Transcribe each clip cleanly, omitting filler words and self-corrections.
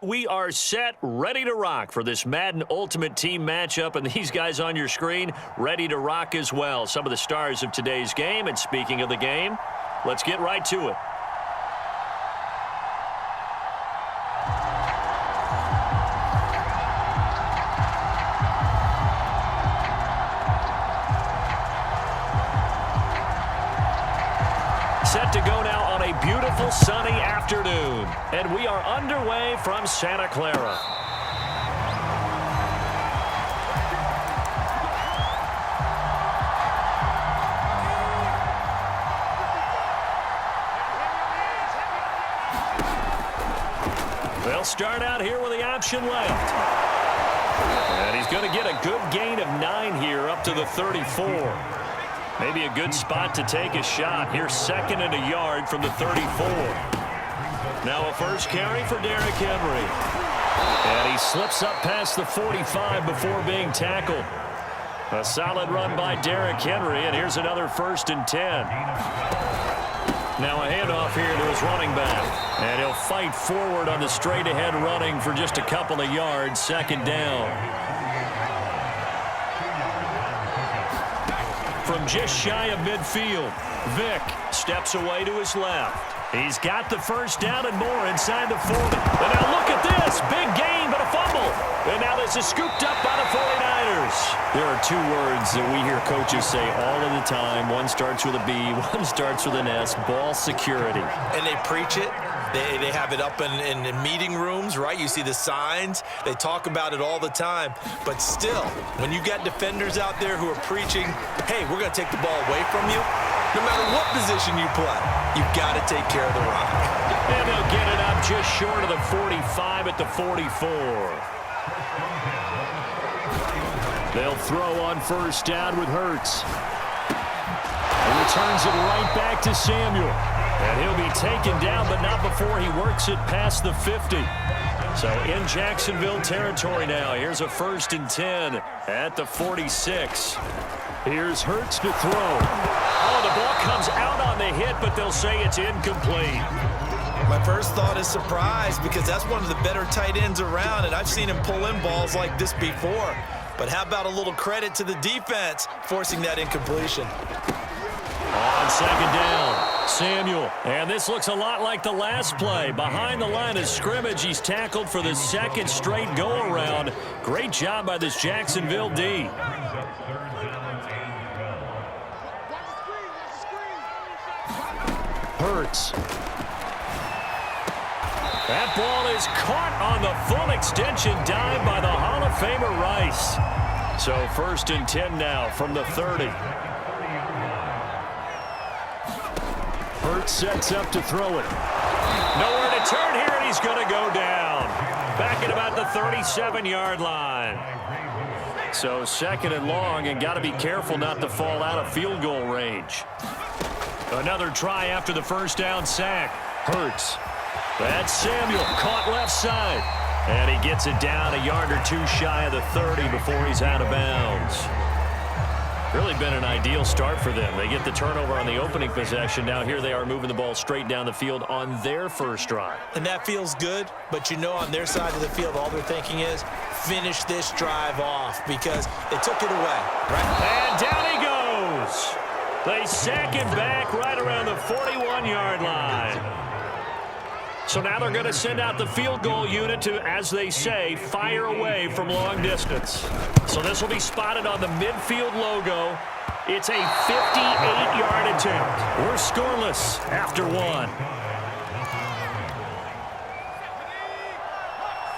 We are set, ready to rock for this Madden Ultimate Team matchup, and these guys on your screen ready to rock as well. Some of the stars of today's game, and speaking of the game, let's get right to it. Set to go now on a beautiful sunny afternoon, and we are underway from Santa Clara. They'll start out here with the option left. And he's going to get a good gain of 9 here up to the 34. Maybe a good spot to take a shot. Here's second and a yard from the 34. Now a first carry for Derrick Henry. And he slips up past the 45 before being tackled. A solid run by Derrick Henry, and here's another 1st and 10. Now a handoff here to his running back. And he'll fight forward on the straight-ahead running for just a couple of yards, second down. From just shy of midfield, Vick steps away to his left. He's got the first down and more inside the 40. And now look at this. Big gain, but a fumble. And now this is scooped up by the 49ers. There are 2 words that we hear coaches say all of the time. One starts with a B, one starts with an S, ball security. And they preach it. They have it up in meeting rooms, right? You see the signs. They talk about it all the time. But still, when you got defenders out there who are preaching, hey, we're going to take the ball away from you, no matter what position you play, you've got to take care of the rock. And they'll get it up just short of the 45 at the 44. They'll throw on first down with Hurts. And returns it right back to Samuel. And he'll be taken down, but not before he works it past the 50. So in Jacksonville territory now. Here's a 1st and 10 at the 46. Here's Hurts to throw. Oh, the ball comes out on the hit, but they'll say it's incomplete. My first thought is surprise, because that's one of the better tight ends around, and I've seen him pull in balls like this before. But how about a little credit to the defense forcing that incompletion? On second down, Samuel. And this looks a lot like the last play. Behind the line of scrimmage, he's tackled for the 2nd straight go-around. Great job by this Jacksonville D. Hurts. That ball is caught on the full extension dive by the Hall of Famer Rice. So 1st and 10 now from the 30. Hurts sets up to throw it. Nowhere to turn here, and he's going to go down. Back at about the 37-yard line. So 2nd and long, and got to be careful not to fall out of field goal range. Another try after the first down sack. Hurts. That's Samuel, caught left side. And he gets it down a yard or 2 shy of the 30 before he's out of bounds. Really been an ideal start for them. They get the turnover on the opening possession. Now here they are moving the ball straight down the field on their first drive. And that feels good, but you know on their side of the field all they're thinking is finish this drive off because they took it away. Right? And down he goes. They sack him back right around the 41-yard line. So now they're going to send out the field goal unit to, as they say, fire away from long distance. So this will be spotted on the midfield logo. It's a 58-yard attempt. We're scoreless after 1.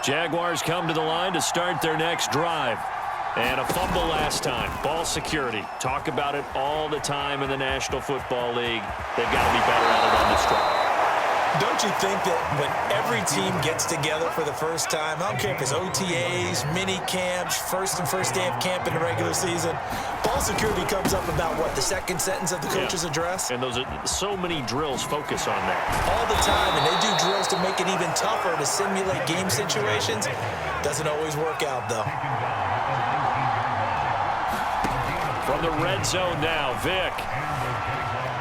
Jaguars come to the line to start their next drive. And a fumble last time. Ball security. Talk about it all the time in the National Football League. They've got to be better at it on this drive. Don't you think that when every team gets together for the first time, I don't care if it's OTAs, mini camps, first day of camp in the regular season, ball security comes up about what, the 2nd sentence of the coach's address? And those are so many drills focus on that. All the time, and they do drills to make it even tougher to simulate game situations. Doesn't always work out, though. From the red zone now, Vick.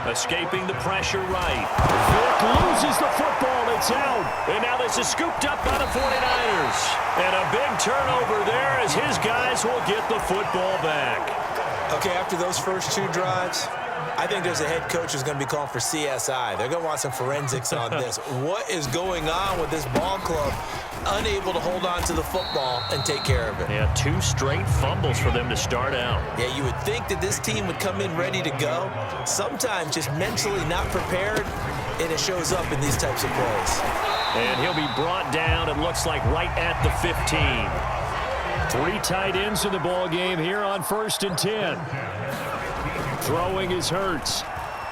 Escaping the pressure right. Vick loses the football. It's out. And now this is scooped up by the 49ers. And a big turnover there as his guys will get the football back. Okay, after those first two drives, I think there's a head coach who's going to be calling for CSI. They're going to want some forensics on this. What is going on with this ball club? Unable to hold on to the football and take care of it. Yeah, 2 straight fumbles for them to start out. Yeah, you would think that this team would come in ready to go. Sometimes just mentally not prepared, and it shows up in these types of plays. And he'll be brought down, it looks like, right at the 15. 3 tight ends in the ball game here on 1st and 10. Throwing is Hurts.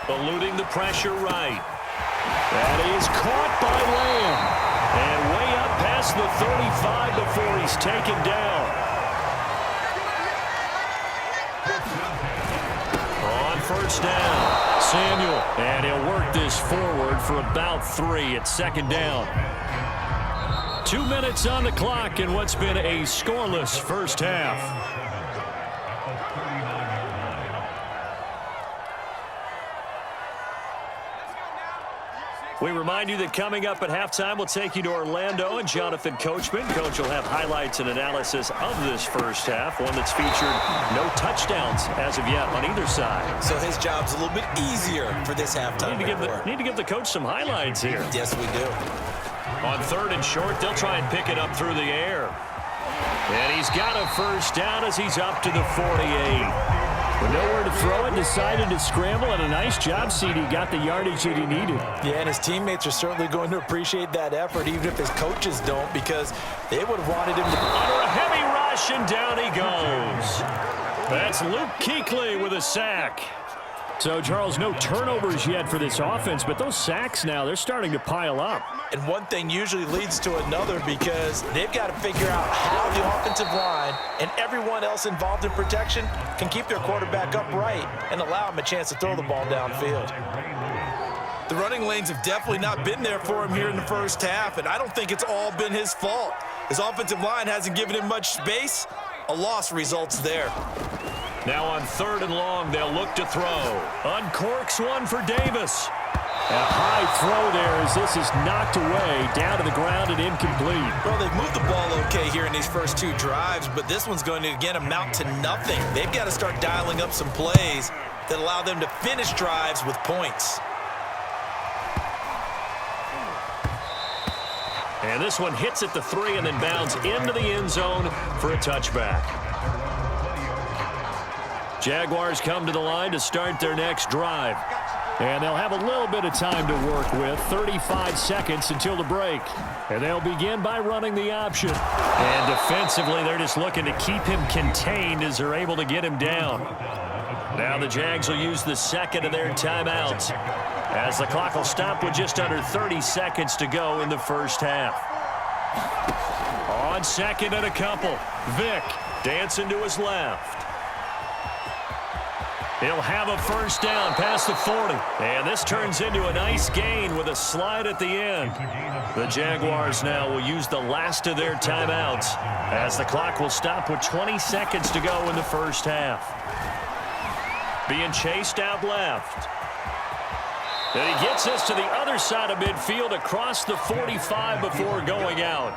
Eluding the pressure right. That is caught by Lamb. And way up past the 35 before he's taken down. On 1st down, Samuel. And he'll work this forward for about 3 at 2nd down. 2 minutes on the clock in what's been a scoreless first half. We remind you that coming up at halftime, we'll take you to Orlando and Jonathan Coachman. Coach will have highlights and analysis of this first half, one that's featured no touchdowns as of yet on either side. So his job's a little bit easier for this halftime. Need to give the coach some highlights here. Yes, we do. On 3rd and short, they'll try and pick it up through the air. And he's got a first down as he's up to the 48. With nowhere to throw it, decided to scramble, and a nice job, CD. Got the yardage that he needed. Yeah, and his teammates are certainly going to appreciate that effort, even if his coaches don't, because they would have wanted him to... Under a heavy rush, and down he goes. That's Luke Kuechly with a sack. So, Charles, no turnovers yet for this offense, but those sacks now, they're starting to pile up. And one thing usually leads to another because they've got to figure out how the offensive line and everyone else involved in protection can keep their quarterback upright and allow him a chance to throw the ball downfield. The running lanes have definitely not been there for him here in the first half, and I don't think it's all been his fault. His offensive line hasn't given him much space. A loss results there. Now on 3rd and long, they'll look to throw. Uncorks one for Davis. A high throw there as this is knocked away, down to the ground and incomplete. Well, they've moved the ball okay here in these first 2 drives, but this one's going to, again, amount to nothing. They've got to start dialing up some plays that allow them to finish drives with points. And this one hits at the 3 and then bounds into the end zone for a touchback. Jaguars come to the line to start their next drive. And they'll have a little bit of time to work with, 35 seconds until the break. And they'll begin by running the option. And defensively, they're just looking to keep him contained as they're able to get him down. Now the Jags will use the 2nd of their timeouts as the clock will stop with just under 30 seconds to go in the first half. On 2nd and a couple, Vick dancing to his left. He'll have a first down past the 40. And this turns into a nice gain with a slide at the end. The Jaguars now will use the last of their timeouts as the clock will stop with 20 seconds to go in the first half. Being chased out left. And he gets us to the other side of midfield across the 45 before going out.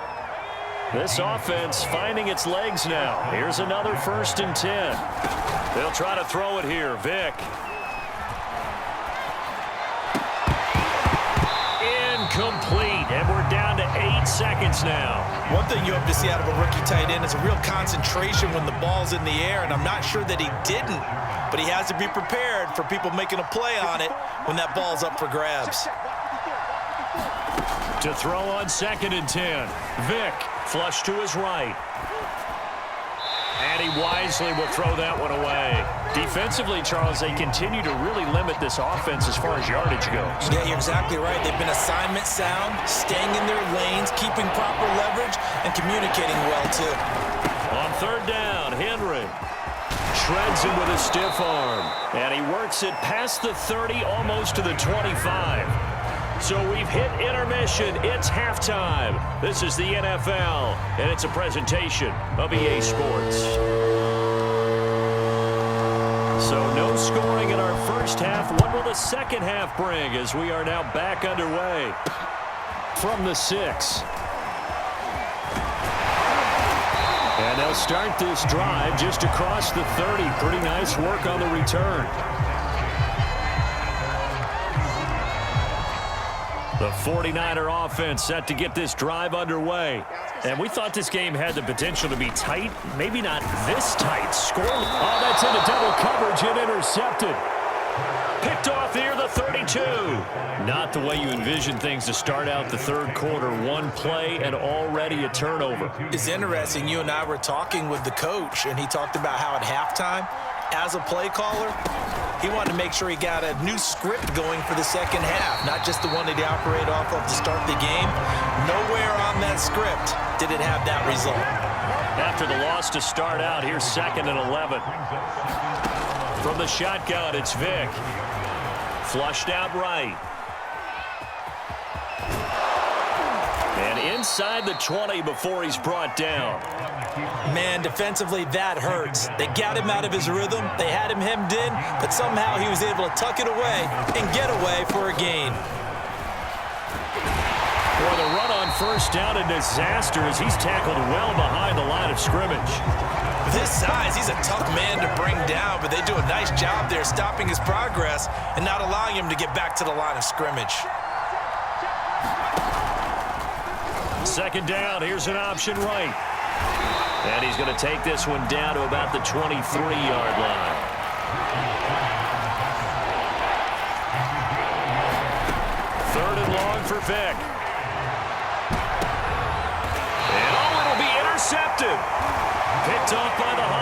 This offense finding its legs now. Here's another 1st and 10. They'll try to throw it here. Vick. Incomplete. And we're down to 8 seconds now. One thing you hope to see out of a rookie tight end is a real concentration when the ball's in the air, and I'm not sure that he didn't, but he has to be prepared for people making a play on it when that ball's up for grabs. To throw on 2nd and 10. Vick flush to his right. And he wisely will throw that one away. Defensively, Charles, they continue to really limit this offense as far as yardage goes. Yeah, you're exactly right. They've been assignment sound, staying in their lanes, keeping proper leverage, and communicating well, too. On 3rd down, Henry shreds him with a stiff arm. And he works it past the 30, almost to the 25. So we've hit intermission. It's halftime. This is the NFL, and it's a presentation of EA Sports. So no scoring in our first half. What will the second half bring as we are now back underway from the 6? And they'll start this drive just across the 30. Pretty nice work on the return. The 49er offense set to get this drive underway. And we thought this game had the potential to be tight. Maybe not this tight. Score. Oh, that's into double coverage and intercepted. Picked off near the 32. Not the way you envision things to start out the third quarter. One play and already a turnover. It's interesting. You and I were talking with the coach, and he talked about how at halftime, as a play caller, he wanted to make sure he got a new script going for the second half, not just the one that he operated off of to start the game. Nowhere on that script did it have that result. After the loss to start out, here's 2nd and 11. From the shotgun, it's Vick. Flushed out right. And inside the 20 before he's brought down. Man, defensively, that hurts. They got him out of his rhythm. They had him hemmed in, but somehow he was able to tuck it away and get away for a gain. For the run on first down, a disaster as he's tackled well behind the line of scrimmage. With his size, he's a tough man to bring down, but they do a nice job there stopping his progress and not allowing him to get back to the line of scrimmage. 2nd down, here's an option right. And he's going to take this one down to about the 23-yard line. Third and long for Vick. And it'll be intercepted. Picked off by the